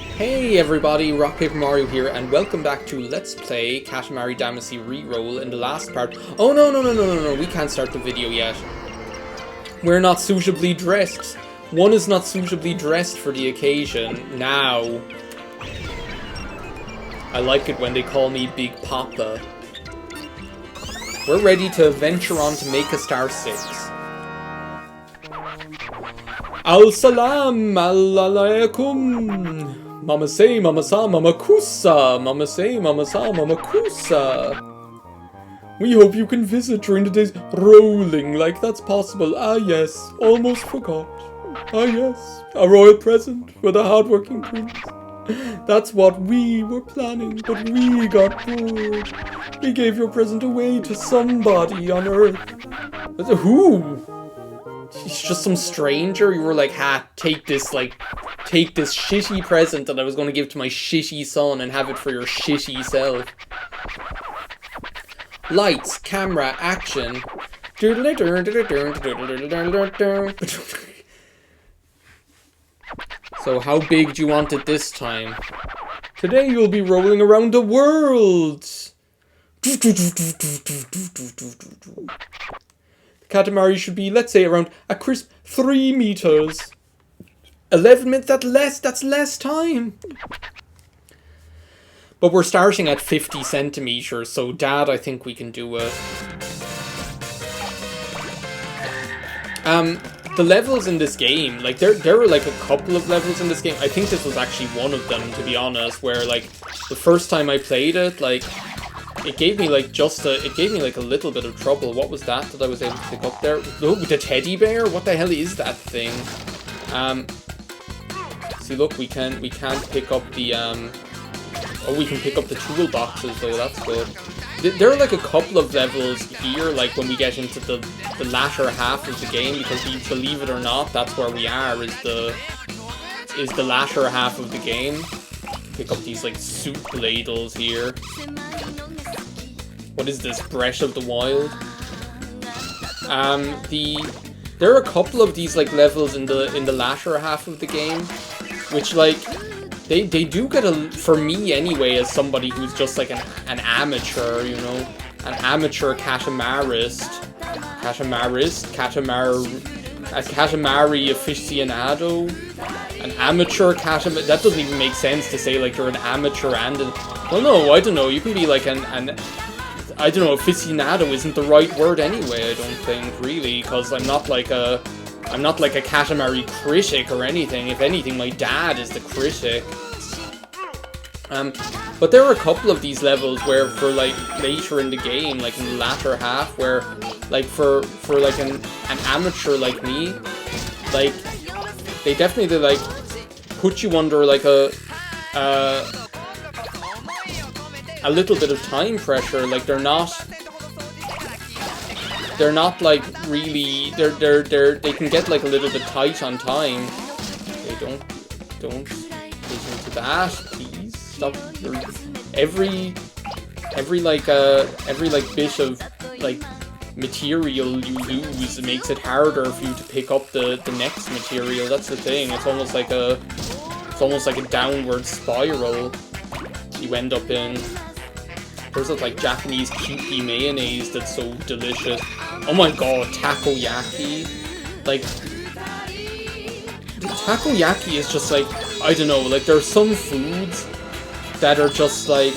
Hey everybody, RockPaperMario here, and welcome back to Let's Play Katamari Damacy REROLL. In the last part... Oh no, we can't start the video yet. We're not suitably dressed. One is not suitably dressed for the occasion. Now. I like it when they call me Big Papa. We're ready to venture on to make a star 6. Al-salam, al-alaikum. Mama say, mama sa, mama kusa. Mama say, mama sa, mama kusa. We hope you can visit during the days rolling like that's possible. Ah yes, almost forgot. Ah yes, a royal present for the hardworking prince. That's what we were planning, but we got bored. We gave your present away to somebody on Earth. Who? He's just some stranger. You were like, ha, take this shitty present that I was going to give to my shitty son and have it for your shitty self. Lights, camera, action. So how big do you want it this time? Today you'll be rolling around the world. Katamari should be, let's say, around a crisp 3 meters. 11 minutes, that's less time. But we're starting at 50 centimeters, so Dad, I think we can do it. The levels in this game, like, there were, like, a couple of levels in this game. I think this was actually one of them, to be honest, where, like, the first time I played it, like... It gave me like a little bit of trouble. What was that I was able to pick up there? Oh, the teddy bear? What the hell is that thing? See, look, we can pick up the oh, we can pick up the toolboxes though. That's good. There are like a couple of levels here, like when we get into the latter half of the game, because believe it or not, that's where we are. Is the latter half of the game. Pick up these like soup ladles here. What is this? Breath of the Wild? There are a couple of these like levels in the latter half of the game, which like they do get for me anyway, as somebody who's just like an amateur, you know, an amateur Katamarist, a Katamari aficionado, an amateur Katamari. That doesn't even make sense to say like you're an amateur and well, no, I don't know. You can be like an I don't know, aficionado isn't the right word anyway, I don't think, really, because I'm not like a Katamari critic or anything. If anything, my dad is the critic. But there are a couple of these levels where, for like later in the game, like in the latter half, where like for like an amateur like me, like they definitely like put you under like a little bit of time pressure. Like they're not like really, they can get like a little bit tight on time. Okay, don't get into that, please. Stop. Every bit of like material you lose, it makes it harder for you to pick up the next material. That's the thing. It's almost like a downward spiral you end up in. There's this like Japanese Kewpie mayonnaise that's so delicious. Oh my god, takoyaki. Like, takoyaki is just like, I don't know, like there's some foods that are just like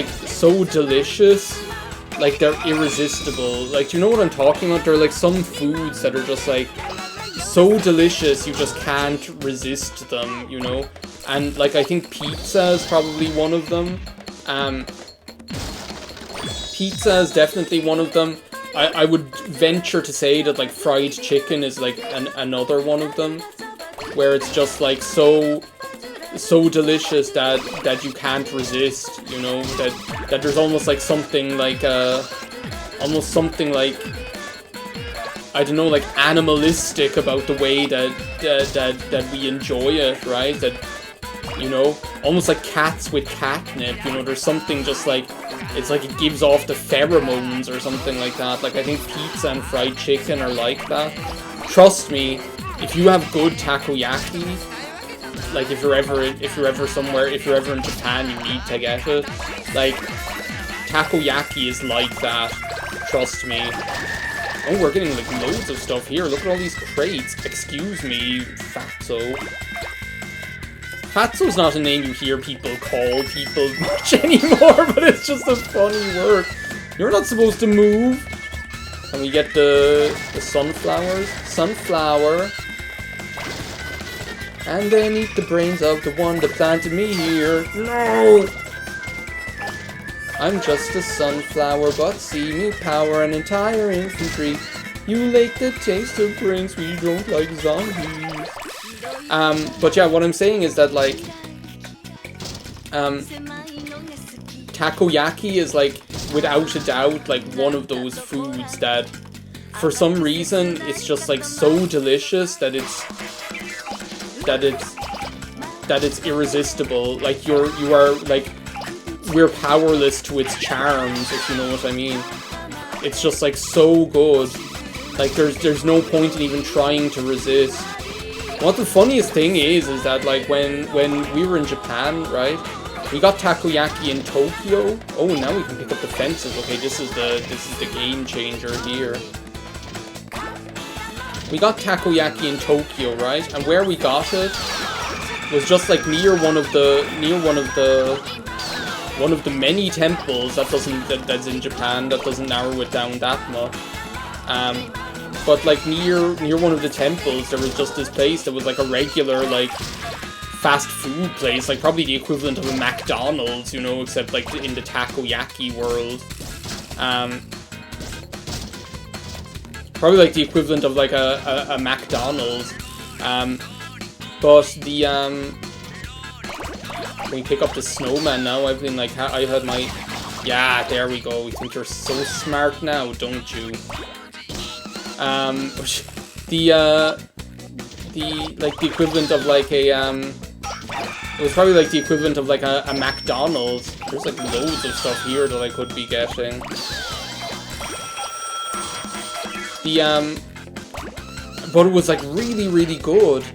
so delicious, like they're irresistible. Like, do you know what I'm talking about? There are like some foods that are just like so delicious you just can't resist them, you know? And like I think pizza is probably one of them. Pizza is definitely one of them. I would venture to say that like fried chicken is like another one of them, where it's just like so delicious that you can't resist, you know, that there's almost like something like I don't know, like animalistic about the way that we enjoy it, right? That, you know, almost like cats with catnip, you know, there's something just like, it's like it gives off the pheromones or something like that. Like, I think pizza and fried chicken are like that. Trust me, if you have good takoyaki, like if you're ever somewhere, if you're ever in Japan, you need to get it. Like, takoyaki is like that. Trust me. Oh, we're getting like loads of stuff here. Look at all these crates. Excuse me, Fatso. Fatso's not a name you hear people call people much anymore, but it's just a funny word. You're not supposed to move. And we get the sunflowers. Sunflower. And then eat the brains of the one that planted me here. No! I'm just a sunflower, but see me power an entire infantry. You like the taste of brains, we don't like zombies. But yeah, what I'm saying is that, like, takoyaki is, like, without a doubt, like, one of those foods that, for some reason, it's just, like, so delicious that it's irresistible. Like, you are, like, we're powerless to its charms, if you know what I mean. It's just, like, so good. Like, there's no point in even trying to resist. What the funniest thing is that, like, when we were in Japan, right, we got takoyaki in Tokyo. Oh, now we can pick up the fences. Okay, this is the game changer here. We got takoyaki in Tokyo, right? And where we got it was just, like, near one of the many temples that's in Japan. That doesn't narrow it down that much. But, like, near one of the temples, there was just this place that was, like, a regular, like, fast food place. Like, probably the equivalent of a McDonald's, you know, except, like, in the takoyaki world. Probably, like, the equivalent of, like, a McDonald's. But the, can we pick up the snowman now? I've been, like, I had my... Yeah, there we go. We think you're so smart now, don't you? Like, the equivalent of, like, a, it was probably, like, the equivalent of, like, a McDonald's. There's, like, loads of stuff here that I could be getting. But it was, like, really, really good.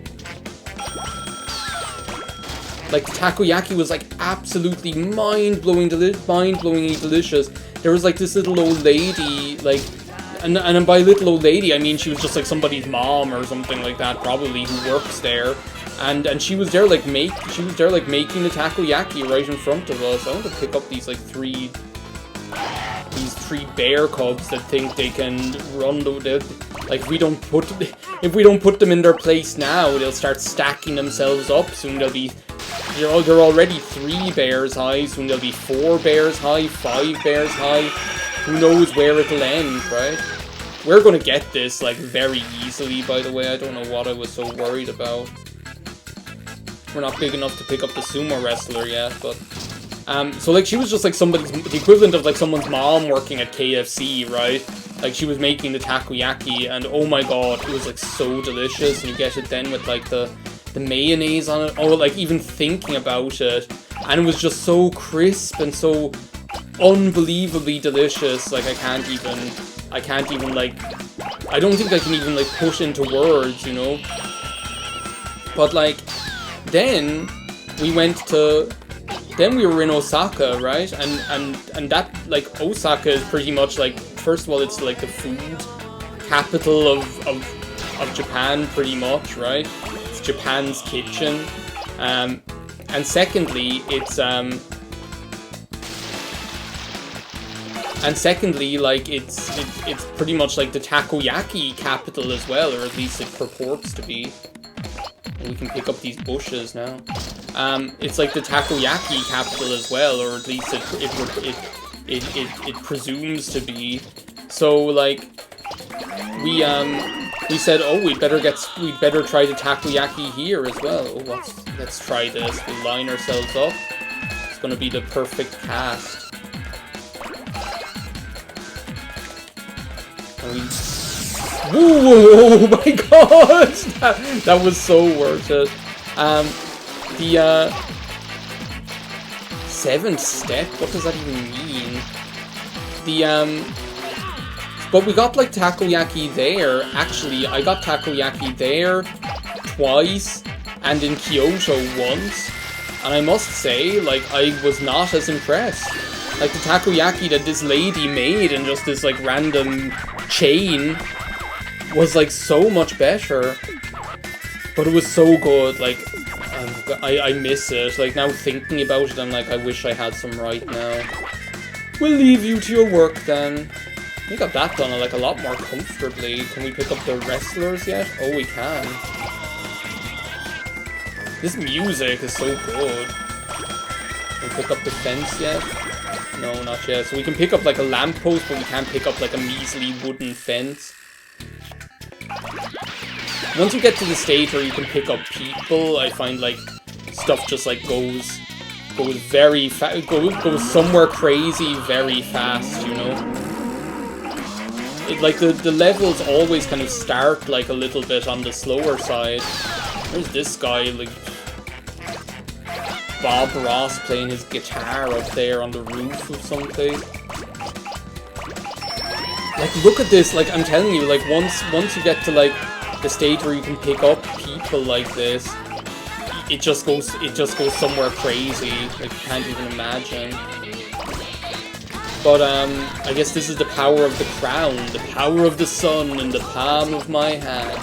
Like, the takoyaki was, like, absolutely mind-blowingly delicious. There was, like, this little old lady, like, and by little old lady, I mean she was just, like, somebody's mom or something like that, probably, who works there. And she was there, like, making the takoyaki right in front of us. I want to pick up these, like, three bear cubs that think they can run like, if we don't put them in their place now, they'll start stacking themselves up. Soon they'll be, they're already 3 bears high. Soon they'll be 4 bears high, 5 bears high. Who knows where it'll end, right? We're gonna get this, like, very easily, by the way. I don't know what I was so worried about. We're not big enough to pick up the sumo wrestler yet, but... so, like, she was just, like, the equivalent of, like, someone's mom working at KFC, right? Like, she was making the takoyaki, and oh my god, it was, like, so delicious, and you get it then with, like, the mayonnaise on it. Oh, like, even thinking about it, and it was just so crisp and so unbelievably delicious. Like, I can't even, like, I don't think I can even, like, put into words, you know? But, like, then we were in Osaka, right? And that, like, Osaka is pretty much, like, first of all, it's, like, the food capital of Japan, pretty much, right? It's Japan's kitchen. And secondly, it's, like, it's pretty much, like, the takoyaki capital as well, or at least it purports to be. We can pick up these bushes now. It's like the takoyaki capital as well, or at least it presumes to be. So, like, we said, oh, we'd better try the takoyaki here as well. Oh, let's try this. We'll line ourselves up. It's gonna be the perfect cast. And we... Whoa, oh my god! That was so worth it. The 7th step? What does that even mean? But we got, like, takoyaki there. Actually, I got takoyaki there twice. and in Kyoto once, and I must say, like, I was not as impressed. Like, the takoyaki that this lady made in just this, like, random chain was, like, so much better. But it was so good, like, I miss it. Like, now thinking about it, I'm like, I wish I had some right now. We'll leave you to your work, then. We got that done, like, a lot more comfortably. Can we pick up the wrestlers yet? Oh, we can. This music is so good. Can we pick up the fence yet? No, not yet. So we can pick up, like, a lamppost, but we can't pick up, like, a measly wooden fence. Once you get to the stage where you can pick up people, I find, like, stuff just, like, goes very fast, goes somewhere crazy very fast, you know? It, like, the levels always kind of start, like, a little bit on the slower side. There's this guy, like, Bob Ross playing his guitar up there on the roof of something. Like, look at this, like, I'm telling you, like, once you get to, like, the stage where you can pick up people like this, it just goes somewhere crazy, like, you can't even imagine. But, I guess this is the power of the crown, the power of the sun in the palm of my hand.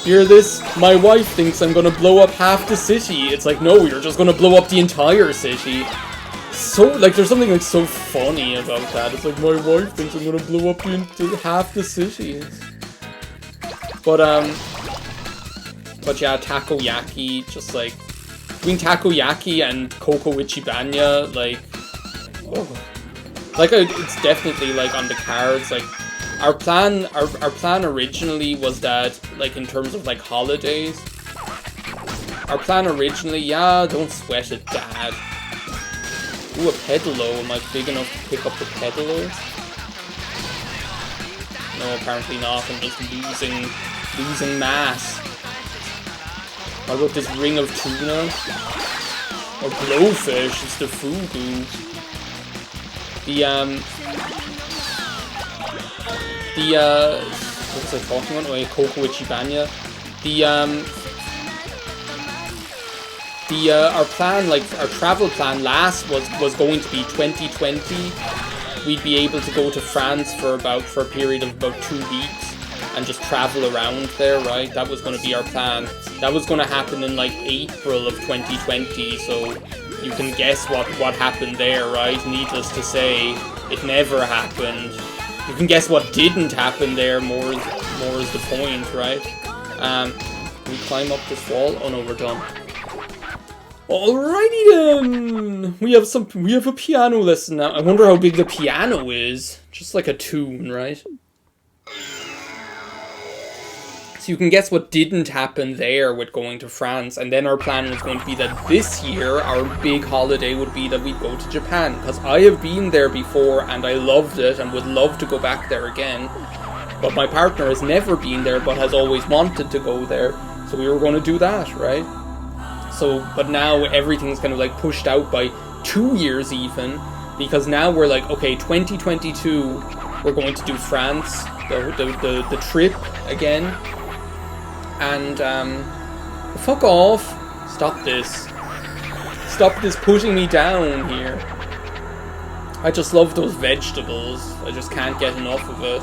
Hear this? My wife thinks I'm gonna blow up half the city. It's like, no, you're just gonna blow up the entire city. So, like, there's something, like, so funny about that. It's like, my wife thinks I'm gonna blow up half the city. But yeah, takoyaki, just, like, between takoyaki and Coco Ichibanya, like, oh. Like, it's definitely, like, on the cards. Like, our plan originally was that, like, in terms of, like, holidays, our plan originally, yeah, don't sweat it, Dad. Ooh, a pedalo. Am I big enough to pick up the pedalo? No, apparently not. I'm just losing mass. What about this ring of tuna? Or blowfish? It's the fugu. What was I talking about? Oh, Coco Ichibanya. Our plan, like, our travel plan last was going to be 2020. We'd be able to go to France for a period of about 2 weeks and just travel around there, right? That was going to be our plan. That was going to happen in, like, April of 2020, so you can guess what happened there, right? Needless to say, it never happened. You can guess what didn't happen there, more is the point, right? Can we climb up this wall? Oh no, we're done. Alrighty then! We have a piano lesson now. I wonder how big the piano is. Just like a tune, right? So you can guess what didn't happen there with going to France, and then our plan was going to be that this year, our big holiday would be that we'd go to Japan, because I have been there before, and I loved it, and would love to go back there again. But my partner has never been there, but has always wanted to go there, so we were going to do that, right? So, but now everything's kind of like pushed out by 2 years even, because now we're like, okay, 2022, we're going to do France, the trip again, and, fuck off, stop this putting me down here. I just love those vegetables, I just can't get enough of it.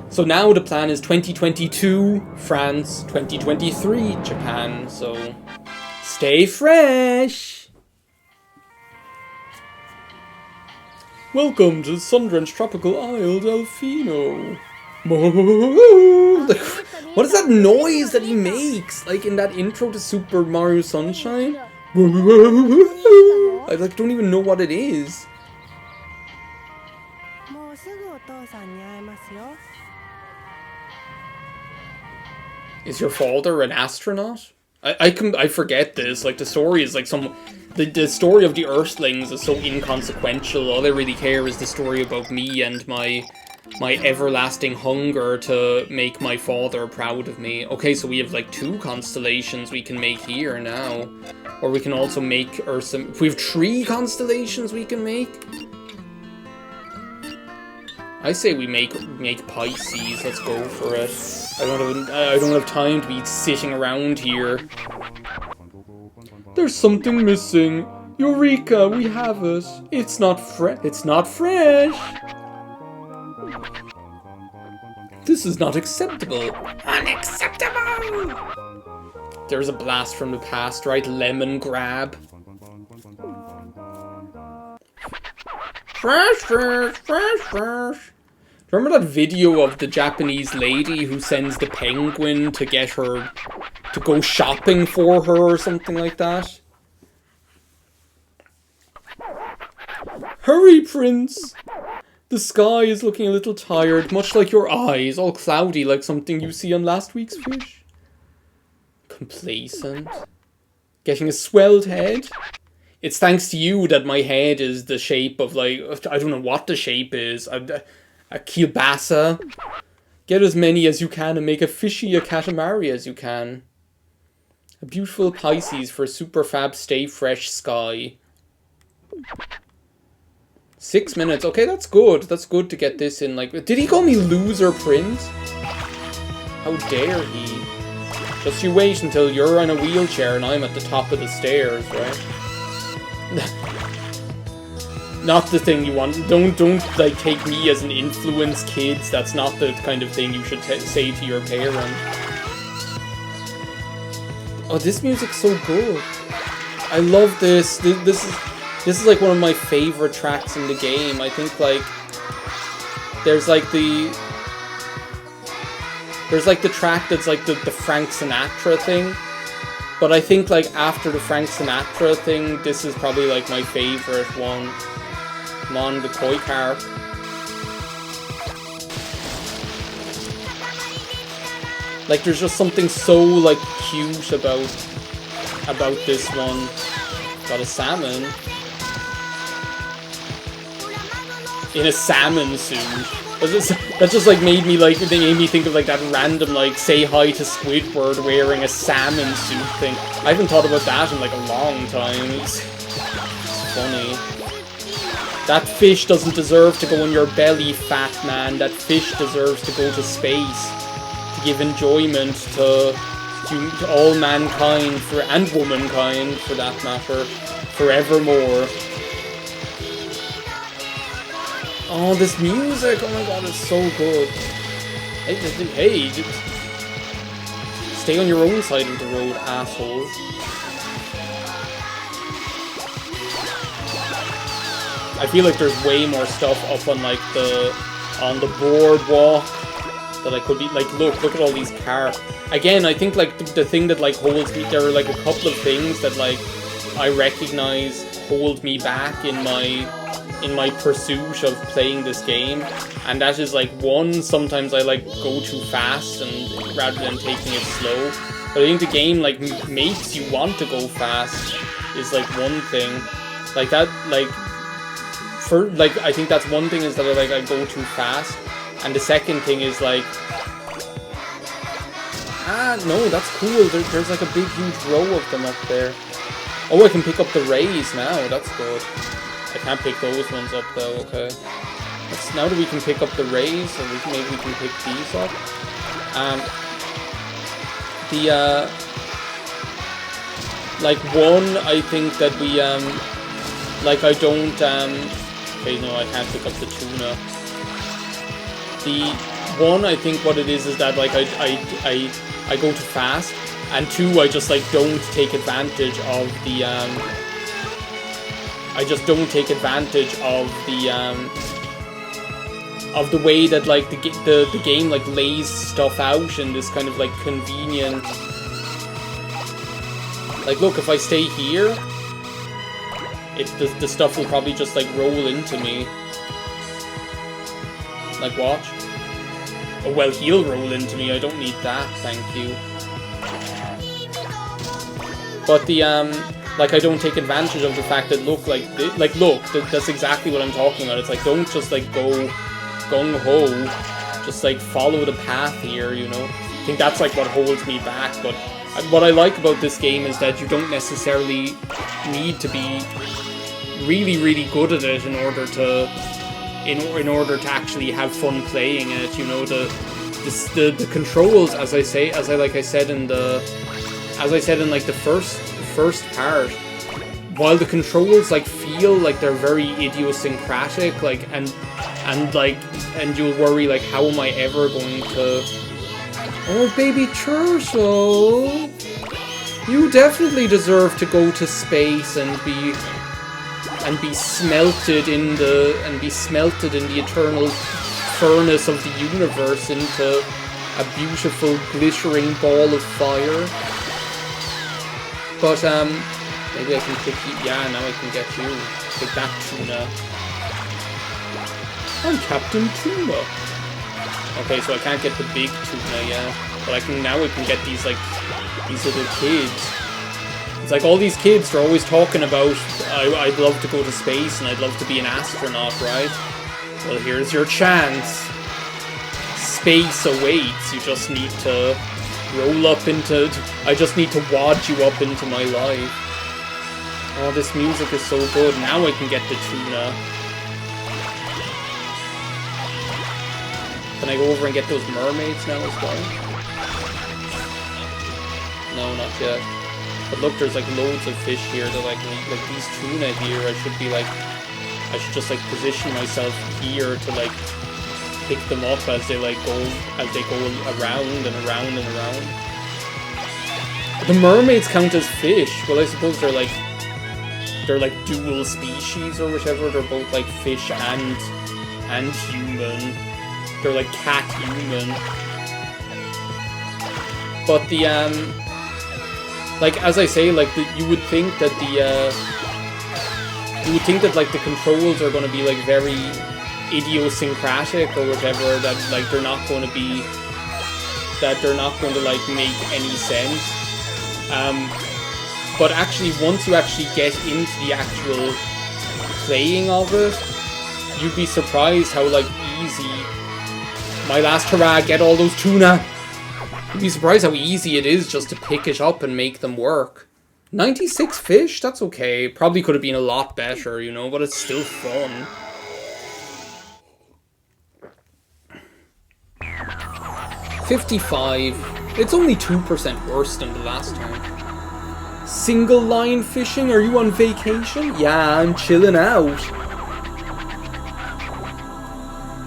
So now the plan is 2022 France, 2023 Japan, so stay fresh! Welcome to the sun-drenched tropical isle Delfino. What is that noise that he makes? Like in that intro to Super Mario Sunshine? I like don't even know what it is. Is your father an astronaut? I forget this. Like the story is like the story of the Earthlings is so inconsequential. All they really care is the story about me and my everlasting hunger to make my father proud of me. Okay, so we have like 2 constellations we can make here now, or we can also make we have 3 constellations we can make. I say we make Pisces. Let's go for it. I don't have time to be sitting around here. There's something missing. Eureka, we have it. It's not fresh. It's not fresh. This is not acceptable. Unacceptable! There's a blast from the past, right? Lemon grab. Fresh, fresh, fresh, fresh. Remember that video of the Japanese lady who sends the penguin to get her to go shopping for her or something like that? Hurry, Prince! The sky is looking a little tired, much like your eyes, all cloudy like something you see on last week's fish. Complacent. Getting a swelled head? It's thanks to you that my head is the shape of, like, I don't know what the shape is. A kielbasa. Get as many as you can and make a fishy a Katamari as you can. A beautiful Pisces for a super fab stay fresh sky. 6 minutes. Okay, that's good. That's good to get this in, like... Did he call me loser, Prince? How dare he? Just you wait until you're in a wheelchair and I'm at the top of the stairs, right? Not the thing you want. Don't like take me as an influence, kids. That's not the kind of thing you should say to your parent. Oh, this music's so good. I love this. This is like one of my favorite tracks in the game. I think like there's like the track that's like the Frank Sinatra thing. But I think like after the Frank Sinatra thing, this is probably like my favorite one. Come on, the toy car. Like there's just something so like cute about this one. Got a salmon. In a salmon suit. That just like made me like, they made me think of like that random like say hi to Squidward wearing a salmon suit thing. I haven't thought about that in like a long time. It's funny. That fish doesn't deserve to go in your belly, fat man. That fish deserves to go to space. To give enjoyment to all mankind and womankind for that matter. Forevermore. Oh, this music! Oh my god, it's so good. Hey, stay on your own side of the road, assholes. I feel like there's way more stuff up on like on the boardwalk that I could be like. Look at all these cars. Again, I think like the thing that like holds me. There are like a couple of things that like I recognize hold me back in my pursuit of playing this game, and that is like one, sometimes I like go too fast and rather than taking it slow, but I think the game like makes you want to go fast is like one thing, like that, like for like I think that's one thing is that I go too fast, and the second thing is like no, that's cool, there's like a big huge row of them up there. Oh, I can pick up the rays now, that's good. I can't pick those ones up though, okay. Now that we can pick up the rays, so maybe we can pick these up. Like one, I think that we, like I don't, okay, no, I can't pick up the tuna. The one, I think what it is that like I go too fast, and two, I just like don't take advantage of the, I just don't take advantage of the way that like the game like lays stuff out in this kind of like convenient. Like look, if I stay here, the stuff will probably just like roll into me. Like watch. Oh well, he'll roll into me. I don't need that, thank you. But the like I don't take advantage of the fact that look, that's exactly what I'm talking about. It's like don't just like go gung-ho, just like follow the path here, you know. I think that's like what holds me back, but what I like about this game is that you don't necessarily need to be really, really good at it in order to in order to actually have fun playing it. You know, the controls, as I said in like the first part, while the controls like feel like they're very idiosyncratic, like and you'll worry like, how am I ever going to... Oh, baby turtle, you definitely deserve to go to space and be smelted in the eternal furnace of the universe into a beautiful glittering ball of fire. But maybe I can pick you. Yeah, now I can get you. Take that, Tuna. I'm Captain Tuna. Okay, so I can't get the big Tuna yet, but I can get these little kids. It's like all these kids, they're always talking about, I'd love to go to space and I'd love to be an astronaut, right? Well, here's your chance. Space awaits. You just need to roll up into... I just need to wad you up into my life. Oh, this music is so good. Now I can get the Tuna. Can I go over and get those mermaids now as well? No, not yet. But look, there's like loads of fish here. They're like these Tuna here. I should just like position myself here to like pick them up as they go around and around and around. The mermaids count as fish. Well, I suppose they're like dual species or whatever. They're both like fish and human. They're like cat human. But the like, as I say, like you would think that like the controls are going to be like very idiosyncratic or whatever, that like they're not going to like make any sense. But actually, once you actually get into the actual playing of it, you'd be surprised how like easy... My last hurrah, get all those Tuna! You'd be surprised how easy it is just to pick it up and make them work. 96 fish? That's okay. Probably could have been a lot better, you know, but it's still fun. $55. It's only 2% worse than the last time. Single line fishing? Are you on vacation? Yeah, I'm chilling out.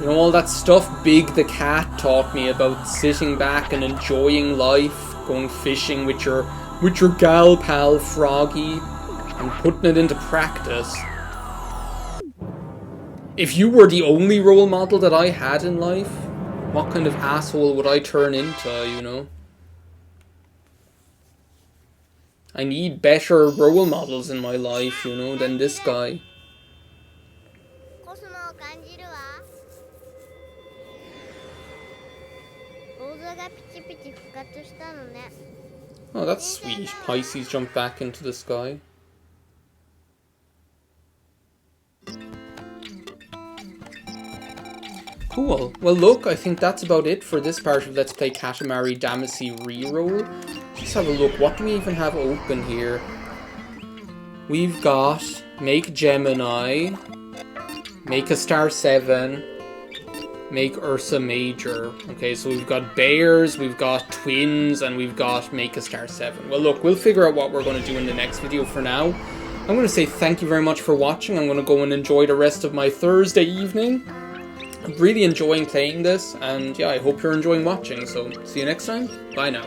You know, all that stuff Big the Cat taught me about sitting back and enjoying life, going fishing with your gal pal Froggy, and putting it into practice. If you were the only role model that I had in life, what kind of asshole would I turn into, you know? I need better role models in my life, you know, than this guy. Oh, that's sweet. Pisces jumped back into the sky. Cool. Well, look, I think that's about it for this part of Let's Play Katamari Damacy REROLL. Let's have a look. What do we even have open here? We've got Make Gemini, Make a Star 7, Make Ursa Major. Okay, so we've got bears, we've got twins, and we've got Make a Star 7. Well, look, we'll figure out what we're going to do in the next video. For now, I'm going to say thank you very much for watching. I'm going to go and enjoy the rest of my Thursday evening. I'm really enjoying playing this, and yeah, I hope you're enjoying watching. So, see you next time. Bye now.